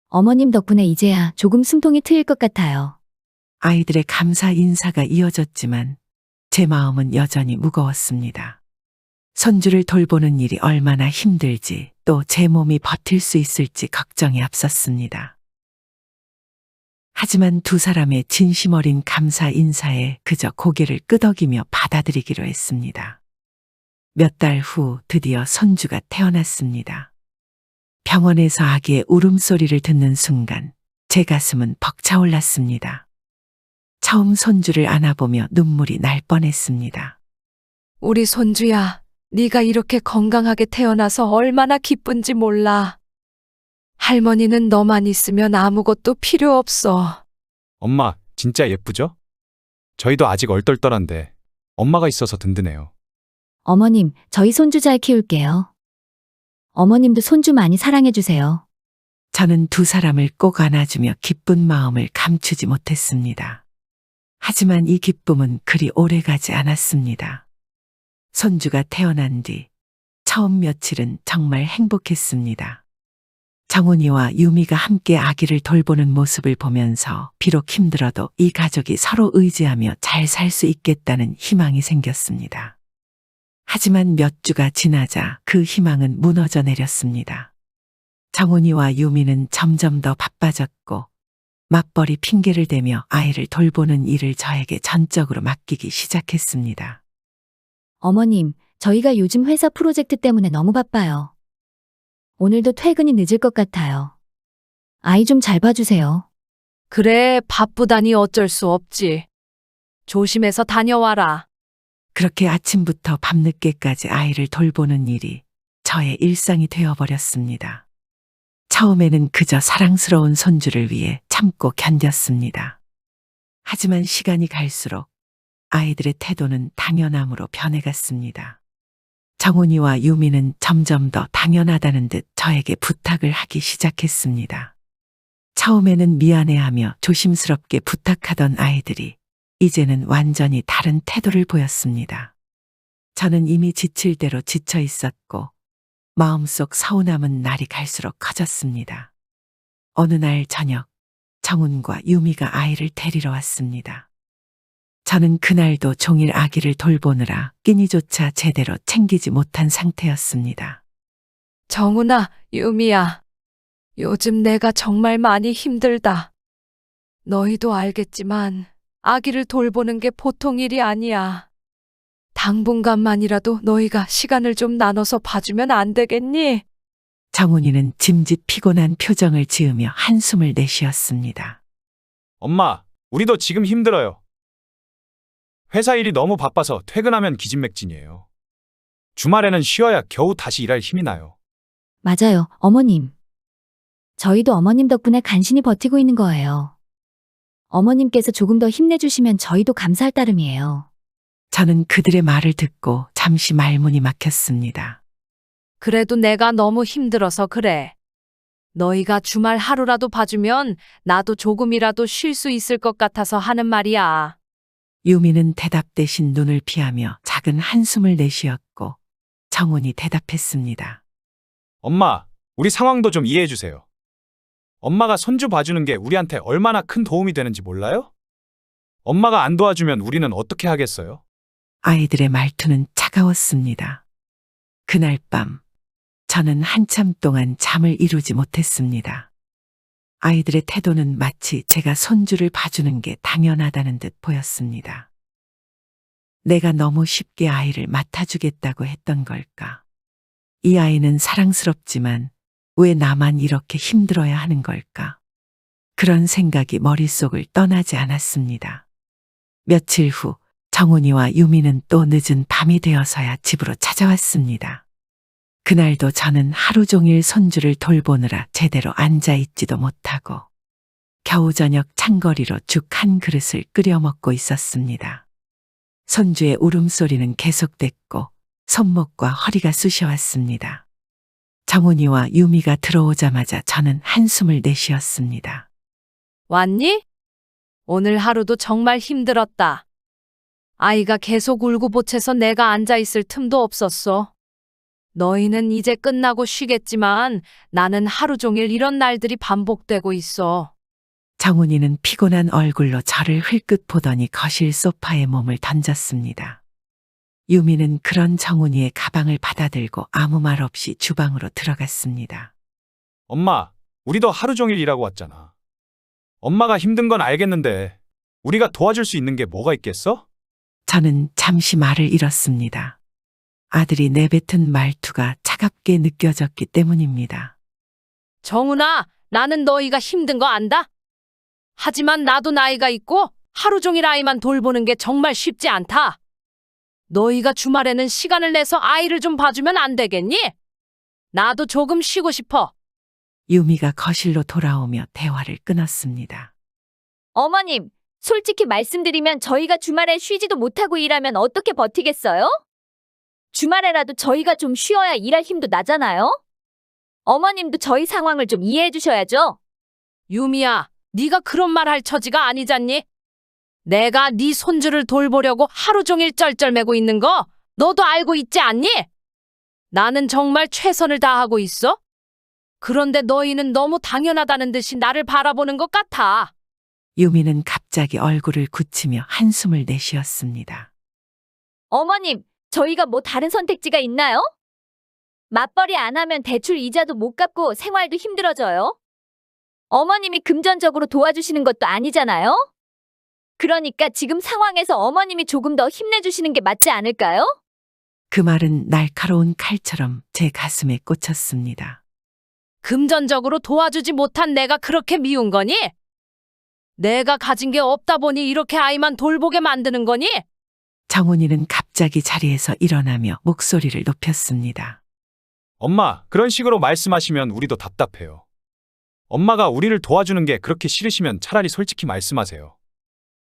어머님 덕분에 이제야 조금 숨통이 트일 것 같아요. 아이들의 감사 인사가 이어졌지만 제 마음은 여전히 무거웠습니다. 손주를 돌보는 일이 얼마나 힘들지 또 제 몸이 버틸 수 있을지 걱정이 앞섰습니다. 하지만 두 사람의 진심 어린 감사 인사에 그저 고개를 끄덕이며 받아들이기로 했습니다. 몇 달 후 드디어 손주가 태어났습니다. 병원에서 아기의 울음소리를 듣는 순간 제 가슴은 벅차올랐습니다. 처음 손주를 안아보며 눈물이 날 뻔했습니다. 우리 손주야, 네가 이렇게 건강하게 태어나서 얼마나 기쁜지 몰라. 할머니는 너만 있으면 아무것도 필요 없어. 엄마, 진짜 예쁘죠? 저희도 아직 얼떨떨한데 엄마가 있어서 든든해요. 어머님, 저희 손주 잘 키울게요. 어머님도 손주 많이 사랑해주세요. 저는 두 사람을 꼭 안아주며 기쁜 마음을 감추지 못했습니다. 하지만 이 기쁨은 그리 오래가지 않았습니다. 손주가 태어난 뒤 처음 며칠은 정말 행복했습니다. 정훈이와 유미가 함께 아기를 돌보는 모습을 보면서 비록 힘들어도 이 가족이 서로 의지하며 잘 살 수 있겠다는 희망이 생겼습니다. 하지만 몇 주가 지나자 그 희망은 무너져 내렸습니다. 정훈이와 유미는 점점 더 바빠졌고 맞벌이 핑계를 대며 아이를 돌보는 일을 저에게 전적으로 맡기기 시작했습니다. 어머님, 저희가 요즘 회사 프로젝트 때문에 너무 바빠요. 오늘도 퇴근이 늦을 것 같아요. 아이 좀 잘 봐주세요. 그래, 바쁘다니 어쩔 수 없지. 조심해서 다녀와라. 그렇게 아침부터 밤늦게까지 아이를 돌보는 일이 저의 일상이 되어버렸습니다. 처음에는 그저 사랑스러운 손주를 위해 참고 견뎠습니다. 하지만 시간이 갈수록 아이들의 태도는 당연함으로 변해갔습니다. 정훈이와 유미는 점점 더 당연하다는 듯 저에게 부탁을 하기 시작했습니다. 처음에는 미안해하며 조심스럽게 부탁하던 아이들이 이제는 완전히 다른 태도를 보였습니다. 저는 이미 지칠 대로 지쳐 있었고 마음속 서운함은 날이 갈수록 커졌습니다. 어느 날 저녁, 정훈과 유미가 아이를 데리러 왔습니다. 저는 그날도 종일 아기를 돌보느라 끼니조차 제대로 챙기지 못한 상태였습니다. 정훈아, 유미야. 요즘 내가 정말 많이 힘들다. 너희도 알겠지만 아기를 돌보는 게 보통 일이 아니야. 당분간만이라도 너희가 시간을 좀 나눠서 봐주면 안 되겠니? 정훈이는 짐짓 피곤한 표정을 지으며 한숨을 내쉬었습니다. 엄마, 우리도 지금 힘들어요. 회사 일이 너무 바빠서 퇴근하면 기진맥진이에요. 주말에는 쉬어야 겨우 다시 일할 힘이 나요. 맞아요, 어머님. 저희도 어머님 덕분에 간신히 버티고 있는 거예요. 어머님께서 조금 더 힘내주시면 저희도 감사할 따름이에요. 저는 그들의 말을 듣고 잠시 말문이 막혔습니다. 그래도 내가 너무 힘들어서 그래. 너희가 주말 하루라도 봐주면 나도 조금이라도 쉴 수 있을 것 같아서 하는 말이야. 유미는 대답 대신 눈을 피하며 작은 한숨을 내쉬었고 정훈이 대답했습니다. 엄마, 우리 상황도 좀 이해해 주세요. 엄마가 손주 봐주는 게 우리한테 얼마나 큰 도움이 되는지 몰라요? 엄마가 안 도와주면 우리는 어떻게 하겠어요? 아이들의 말투는 차가웠습니다. 그날 밤 저는 한참 동안 잠을 이루지 못했습니다. 아이들의 태도는 마치 제가 손주를 봐주는 게 당연하다는 듯 보였습니다. 내가 너무 쉽게 아이를 맡아주겠다고 했던 걸까? 이 아이는 사랑스럽지만 왜 나만 이렇게 힘들어야 하는 걸까? 그런 생각이 머릿속을 떠나지 않았습니다. 며칠 후 정훈이와 유미는 또 늦은 밤이 되어서야 집으로 찾아왔습니다. 그날도 저는 하루 종일 손주를 돌보느라 제대로 앉아있지도 못하고 겨우 저녁 창거리로 죽 한 그릇을 끓여 먹고 있었습니다. 손주의 울음소리는 계속됐고 손목과 허리가 쑤셔왔습니다. 정훈이와 유미가 들어오자마자 저는 한숨을 내쉬었습니다. 왔니? 오늘 하루도 정말 힘들었다. 아이가 계속 울고 보채서 내가 앉아있을 틈도 없었어. 너희는 이제 끝나고 쉬겠지만 나는 하루 종일 이런 날들이 반복되고 있어. 정훈이는 피곤한 얼굴로 저를 흘끗 보더니 거실 소파에 몸을 던졌습니다. 유미는 그런 정훈이의 가방을 받아들고 아무 말 없이 주방으로 들어갔습니다. 엄마, 우리도 하루 종일 일하고 왔잖아. 엄마가 힘든 건 알겠는데 우리가 도와줄 수 있는 게 뭐가 있겠어? 저는 잠시 말을 잃었습니다. 아들이 내뱉은 말투가 차갑게 느껴졌기 때문입니다. 정훈아, 나는 너희가 힘든 거 안다? 하지만 나도 나이가 있고 하루 종일 아이만 돌보는 게 정말 쉽지 않다. 너희가 주말에는 시간을 내서 아이를 좀 봐주면 안 되겠니? 나도 조금 쉬고 싶어. 유미가 거실로 돌아오며 대화를 끊었습니다. 어머님, 솔직히 말씀드리면 저희가 주말에 쉬지도 못하고 일하면 어떻게 버티겠어요? 주말에라도 저희가 좀 쉬어야 일할 힘도 나잖아요? 어머님도 저희 상황을 좀 이해해 주셔야죠. 유미야, 네가 그런 말 할 처지가 아니잖니? 내가 네 손주를 돌보려고 하루 종일 쩔쩔매고 있는 거 너도 알고 있지 않니? 나는 정말 최선을 다하고 있어. 그런데 너희는 너무 당연하다는 듯이 나를 바라보는 것 같아. 유미는 갑자기 얼굴을 굳히며 한숨을 내쉬었습니다. 어머님, 저희가 뭐 다른 선택지가 있나요? 맞벌이 안 하면 대출 이자도 못 갚고 생활도 힘들어져요. 어머님이 금전적으로 도와주시는 것도 아니잖아요? 그러니까 지금 상황에서 어머님이 조금 더 힘내주시는 게 맞지 않을까요? 그 말은 날카로운 칼처럼 제 가슴에 꽂혔습니다. 금전적으로 도와주지 못한 내가 그렇게 미운 거니? 내가 가진 게 없다 보니 이렇게 아이만 돌보게 만드는 거니? 정훈이는 갑자기 자리에서 일어나며 목소리를 높였습니다. 엄마, 그런 식으로 말씀하시면 우리도 답답해요. 엄마가 우리를 도와주는 게 그렇게 싫으시면 차라리 솔직히 말씀하세요.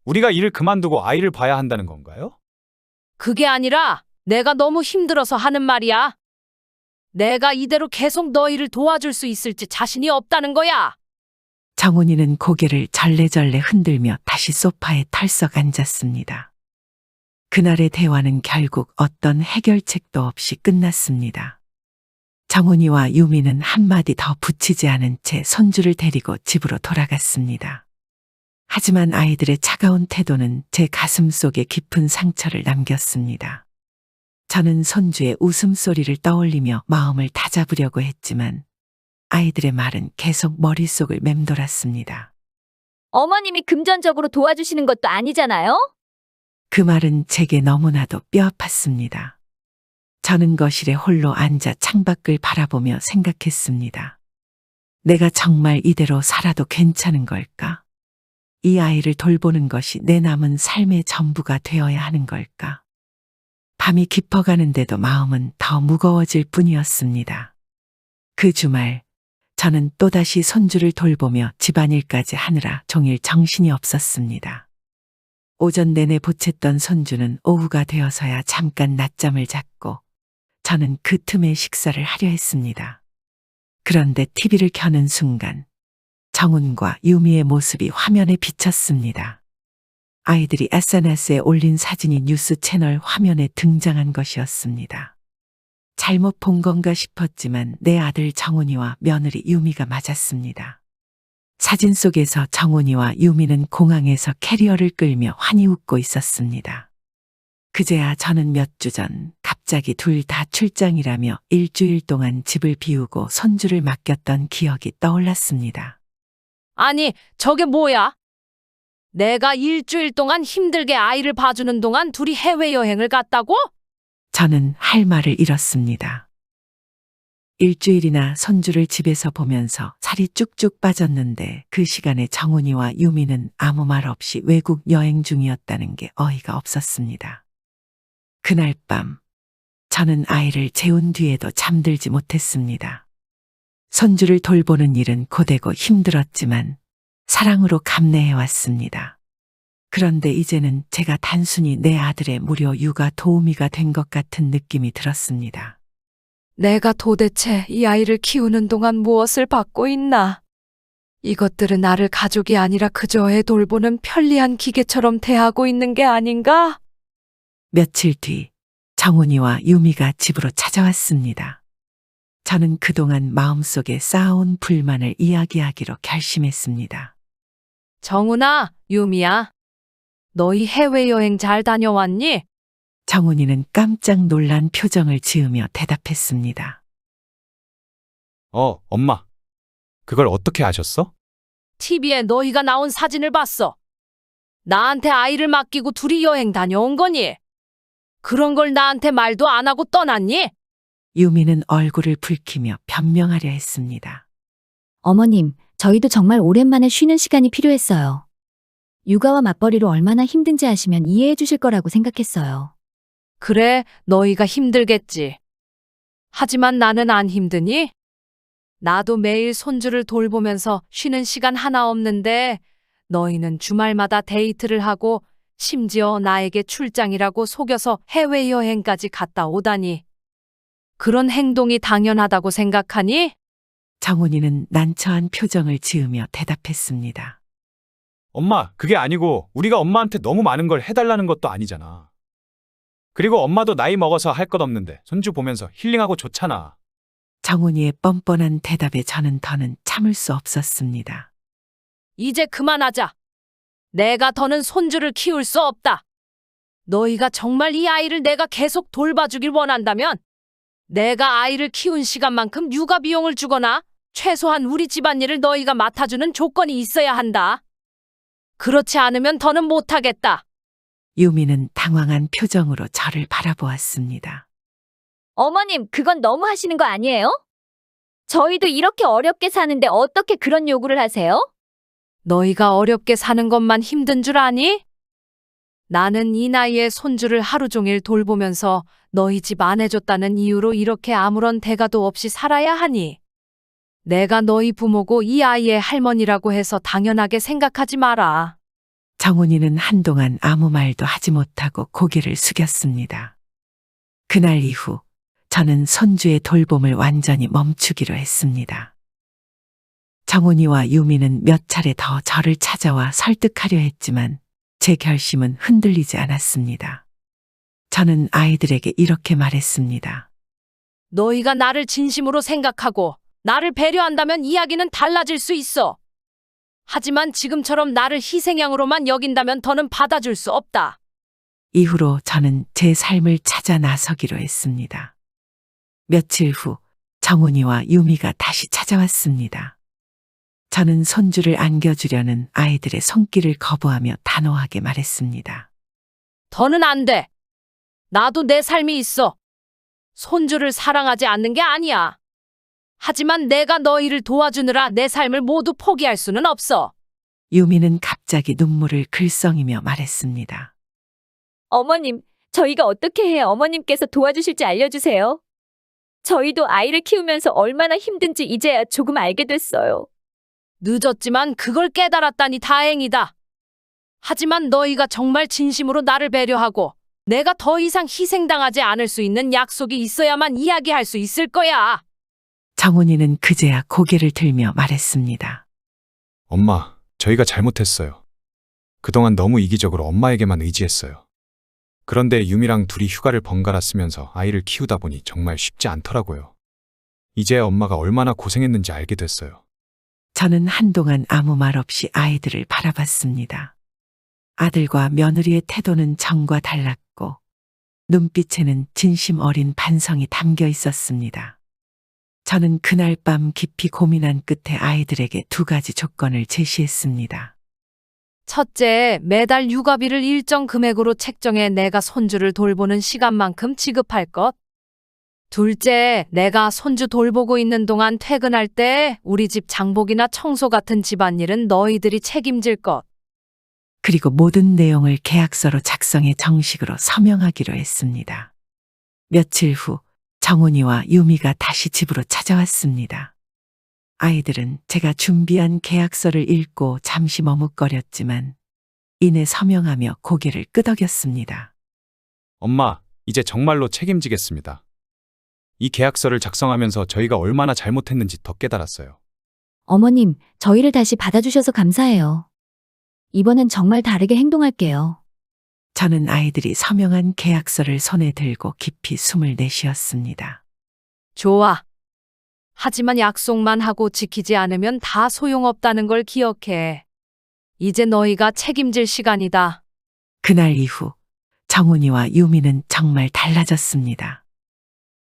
우리가 일을 그만두고 아이를 봐야 한다는 건가요? 그게 아니라 내가 너무 힘들어서 하는 말이야. 내가 이대로 계속 너희를 도와줄 수 있을지 자신이 없다는 거야. 정훈이는 고개를 절레절레 흔들며 다시 소파에 털썩 앉았습니다. 그날의 대화는 결국 어떤 해결책도 없이 끝났습니다. 정훈이와 유미는 한마디 더 붙이지 않은 채 손주를 데리고 집으로 돌아갔습니다. 하지만 아이들의 차가운 태도는 제 가슴 속에 깊은 상처를 남겼습니다. 저는 손주의 웃음소리를 떠올리며 마음을 다잡으려고 했지만 아이들의 말은 계속 머릿속을 맴돌았습니다. 어머님이 금전적으로 도와주시는 것도 아니잖아요? 그 말은 제게 너무나도 뼈아팠습니다. 저는 거실에 홀로 앉아 창밖을 바라보며 생각했습니다. 내가 정말 이대로 살아도 괜찮은 걸까? 이 아이를 돌보는 것이 내 남은 삶의 전부가 되어야 하는 걸까? 밤이 깊어가는데도 마음은 더 무거워질 뿐이었습니다. 그 주말, 저는 또다시 손주를 돌보며 집안일까지 하느라 종일 정신이 없었습니다. 오전 내내 보챘던 손주는 오후가 되어서야 잠깐 낮잠을 잤고, 저는 그 틈에 식사를 하려 했습니다. 그런데 TV를 켜는 순간, 정훈과 유미의 모습이 화면에 비쳤습니다. 아이들이 SNS에 올린 사진이 뉴스 채널 화면에 등장한 것이었습니다. 잘못 본 건가 싶었지만 내 아들 정훈이와 며느리 유미가 맞았습니다. 사진 속에서 정훈이와 유미는 공항에서 캐리어를 끌며 환히 웃고 있었습니다. 그제야 저는 몇 주 전 갑자기 둘 다 출장이라며 일주일 동안 집을 비우고 손주를 맡겼던 기억이 떠올랐습니다. 아니, 저게 뭐야? 내가 일주일 동안 힘들게 아이를 봐주는 동안 둘이 해외여행을 갔다고? 저는 할 말을 잃었습니다. 일주일이나 손주를 집에서 보면서 살이 쭉쭉 빠졌는데 그 시간에 정훈이와 유미는 아무 말 없이 외국 여행 중이었다는 게 어이가 없었습니다. 그날 밤, 저는 아이를 재운 뒤에도 잠들지 못했습니다. 손주를 돌보는 일은 고되고 힘들었지만 사랑으로 감내해왔습니다. 그런데 이제는 제가 단순히 내 아들의 무료 육아 도우미가 된 것 같은 느낌이 들었습니다. 내가 도대체 이 아이를 키우는 동안 무엇을 받고 있나? 이것들은 나를 가족이 아니라 그저 애 돌보는 편리한 기계처럼 대하고 있는 게 아닌가? 며칠 뒤 정훈이와 유미가 집으로 찾아왔습니다. 저는 그동안 마음속에 쌓아온 불만을 이야기하기로 결심했습니다. 정훈아, 유미야. 너희 해외여행 잘 다녀왔니? 정훈이는 깜짝 놀란 표정을 지으며 대답했습니다. 엄마. 그걸 어떻게 아셨어? TV에 너희가 나온 사진을 봤어. 나한테 아이를 맡기고 둘이 여행 다녀온 거니? 그런 걸 나한테 말도 안 하고 떠났니? 유미는 얼굴을 붉히며 변명하려 했습니다. 어머님, 저희도 정말 오랜만에 쉬는 시간이 필요했어요. 육아와 맞벌이로 얼마나 힘든지 아시면 이해해 주실 거라고 생각했어요. 그래, 너희가 힘들겠지. 하지만 나는 안 힘드니? 나도 매일 손주를 돌보면서 쉬는 시간 하나 없는데 너희는 주말마다 데이트를 하고 심지어 나에게 출장이라고 속여서 해외여행까지 갔다 오다니. 그런 행동이 당연하다고 생각하니? 정훈이는 난처한 표정을 지으며 대답했습니다. 엄마, 그게 아니고 우리가 엄마한테 너무 많은 걸 해달라는 것도 아니잖아. 그리고 엄마도 나이 먹어서 할 것 없는데 손주 보면서 힐링하고 좋잖아. 정훈이의 뻔뻔한 대답에 저는 더는 참을 수 없었습니다. 이제 그만하자. 내가 더는 손주를 키울 수 없다. 너희가 정말 이 아이를 내가 계속 돌봐주길 원한다면 내가 아이를 키운 시간만큼 육아 비용을 주거나 최소한 우리 집안일을 너희가 맡아주는 조건이 있어야 한다. 그렇지 않으면 더는 못하겠다. 유미는 당황한 표정으로 저를 바라보았습니다. 어머님, 그건 너무 하시는 거 아니에요? 저희도 이렇게 어렵게 사는데 어떻게 그런 요구를 하세요? 너희가 어렵게 사는 것만 힘든 줄 아니? 나는 이 나이에 손주를 하루 종일 돌보면서 너희 집 안 해줬다는 이유로 이렇게 아무런 대가도 없이 살아야 하니? 내가 너희 부모고 이 아이의 할머니라고 해서 당연하게 생각하지 마라. 정훈이는 한동안 아무 말도 하지 못하고 고개를 숙였습니다. 그날 이후 저는 손주의 돌봄을 완전히 멈추기로 했습니다. 정훈이와 유미는 몇 차례 더 저를 찾아와 설득하려 했지만 제 결심은 흔들리지 않았습니다. 저는 아이들에게 이렇게 말했습니다. 너희가 나를 진심으로 생각하고 나를 배려한다면 이야기는 달라질 수 있어. 하지만 지금처럼 나를 희생양으로만 여긴다면 더는 받아줄 수 없다. 이후로 저는 제 삶을 찾아 나서기로 했습니다. 며칠 후 정훈이와 유미가 다시 찾아왔습니다. 저는 손주를 안겨주려는 아이들의 손길을 거부하며 단호하게 말했습니다. 더는 안 돼. 나도 내 삶이 있어. 손주를 사랑하지 않는 게 아니야. 하지만 내가 너희를 도와주느라 내 삶을 모두 포기할 수는 없어. 유미는 갑자기 눈물을 글썽이며 말했습니다. 어머님, 저희가 어떻게 해야 어머님께서 도와주실지 알려주세요. 저희도 아이를 키우면서 얼마나 힘든지 이제야 조금 알게 됐어요. 늦었지만 그걸 깨달았다니 다행이다. 하지만 너희가 정말 진심으로 나를 배려하고 내가 더 이상 희생당하지 않을 수 있는 약속이 있어야만 이야기할 수 있을 거야. 정훈이는 그제야 고개를 들며 말했습니다. 엄마, 저희가 잘못했어요. 그동안 너무 이기적으로 엄마에게만 의지했어요. 그런데 유미랑 둘이 휴가를 번갈아 쓰면서 아이를 키우다 보니 정말 쉽지 않더라고요. 이제 엄마가 얼마나 고생했는지 알게 됐어요. 저는 한동안 아무 말 없이 아이들을 바라봤습니다. 아들과 며느리의 태도는 정과 달랐고 눈빛에는 진심 어린 반성이 담겨 있었습니다. 저는 그날 밤 깊이 고민한 끝에 아이들에게 2가지 조건을 제시했습니다. 첫째, 매달 육아비를 일정 금액으로 책정해 내가 손주를 돌보는 시간만큼 지급할 것. 둘째, 내가 손주 돌보고 있는 동안 퇴근할 때 우리 집 장복이나 청소 같은 집안일은 너희들이 책임질 것. 그리고 모든 내용을 계약서로 작성해 정식으로 서명하기로 했습니다. 며칠 후 정훈이와 유미가 다시 집으로 찾아왔습니다. 아이들은 제가 준비한 계약서를 읽고 잠시 머뭇거렸지만 이내 서명하며 고개를 끄덕였습니다. 엄마, 이제 정말로 책임지겠습니다. 이 계약서를 작성하면서 저희가 얼마나 잘못했는지 더 깨달았어요. 어머님, 저희를 다시 받아주셔서 감사해요. 이번엔 정말 다르게 행동할게요. 저는 아이들이 서명한 계약서를 손에 들고 깊이 숨을 내쉬었습니다. 좋아. 하지만 약속만 하고 지키지 않으면 다 소용없다는 걸 기억해. 이제 너희가 책임질 시간이다. 그날 이후 정훈이와 유미는 정말 달라졌습니다.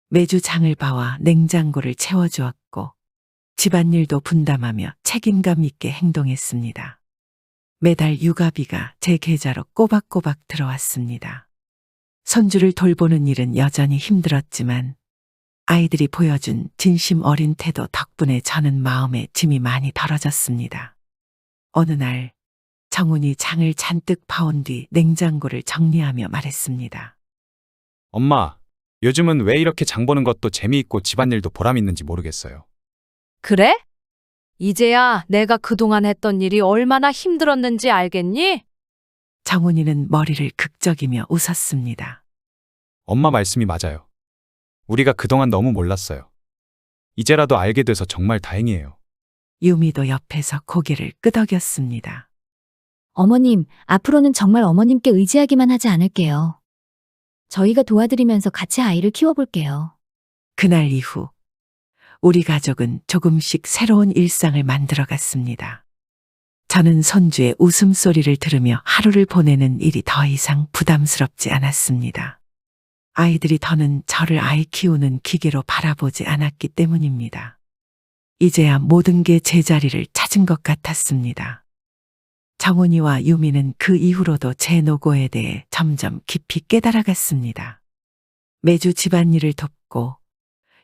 매주 장을 봐와 냉장고를 채워주었고 집안일도 분담하며 책임감 있게 행동했습니다. 매달 육아비가 제 계좌로 꼬박꼬박 들어왔습니다. 손주를 돌보는 일은 여전히 힘들었지만 아이들이 보여준 진심 어린 태도 덕분에 저는 마음에 짐이 많이 덜어졌습니다. 어느 날 정훈이 장을 잔뜩 파온 뒤 냉장고를 정리하며 말했습니다. 엄마, 요즘은 왜 이렇게 장 보는 것도 재미있고 집안일도 보람 있는지 모르겠어요. 그래? 이제야 내가 그동안 했던 일이 얼마나 힘들었는지 알겠니? 정훈이는 머리를 극적이며 웃었습니다. 엄마 말씀이 맞아요. 우리가 그동안 너무 몰랐어요. 이제라도 알게 돼서 정말 다행이에요. 유미도 옆에서 고개를 끄덕였습니다. 어머님, 앞으로는 정말 어머님께 의지하기만 하지 않을게요. 저희가 도와드리면서 같이 아이를 키워볼게요. 그날 이후 우리 가족은 조금씩 새로운 일상을 만들어갔습니다. 저는 손주의 웃음소리를 들으며 하루를 보내는 일이 더 이상 부담스럽지 않았습니다. 아이들이 더는 저를 아이 키우는 기계로 바라보지 않았기 때문입니다. 이제야 모든 게 제자리를 찾은 것 같았습니다. 정훈이와 유미는 그 이후로도 제 노고에 대해 점점 깊이 깨달아갔습니다. 매주 집안일을 돕고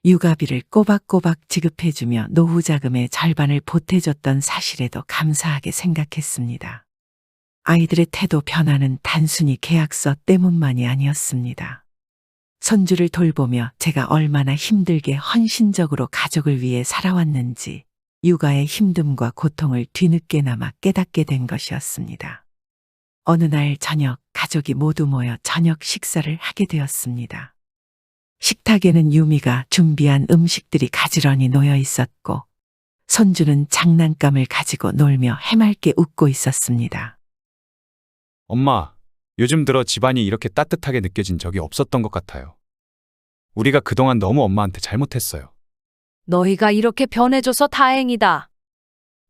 육아비를 꼬박꼬박 지급해주며 노후 자금의 절반을 보태줬던 사실에도 감사하게 생각했습니다. 아이들의 태도 변화는 단순히 계약서 때문만이 아니었습니다. 손주를 돌보며 제가 얼마나 힘들게 헌신적으로 가족을 위해 살아왔는지 육아의 힘듦과 고통을 뒤늦게나마 깨닫게 된 것이었습니다. 어느 날 저녁 가족이 모두 모여 저녁 식사를 하게 되었습니다. 식탁에는 유미가 준비한 음식들이 가지런히 놓여 있었고 손주는 장난감을 가지고 놀며 해맑게 웃고 있었습니다. 엄마, 요즘 들어 집안이 이렇게 따뜻하게 느껴진 적이 없었던 것 같아요. 우리가 그동안 너무 엄마한테 잘못했어요. 너희가 이렇게 변해줘서 다행이다.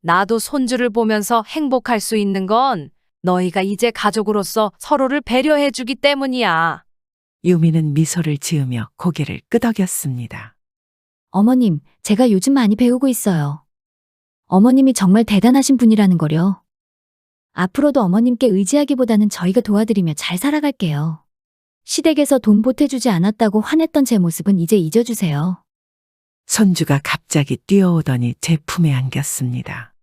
나도 손주를 보면서 행복할 수 있는 건 너희가 이제 가족으로서 서로를 배려해주기 때문이야. 유미는 미소를 지으며 고개를 끄덕였습니다. 어머님, 제가 요즘 많이 배우고 있어요. 어머님이 정말 대단하신 분이라는 거요. 앞으로도 어머님께 의지하기보다는 저희가 도와드리며 잘 살아갈게요. 시댁에서 돈 보태주지 않았다고 화냈던 제 모습은 이제 잊어주세요. 손주가 갑자기 뛰어오더니 제 품에 안겼습니다.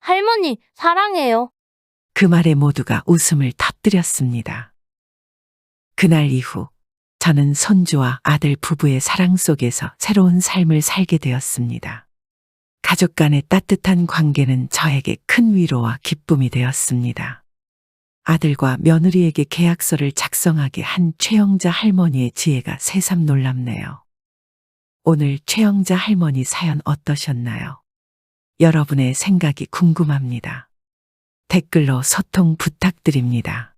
할머니, 사랑해요. 그 말에 모두가 웃음을 터뜨렸습니다. 그날 이후 저는 손주와 아들 부부의 사랑 속에서 새로운 삶을 살게 되었습니다. 가족 간의 따뜻한 관계는 저에게 큰 위로와 기쁨이 되었습니다. 아들과 며느리에게 계약서를 작성하게 한 최영자 할머니의 지혜가 새삼 놀랍네요. 오늘 최영자 할머니 사연 어떠셨나요? 여러분의 생각이 궁금합니다. 댓글로 소통 부탁드립니다.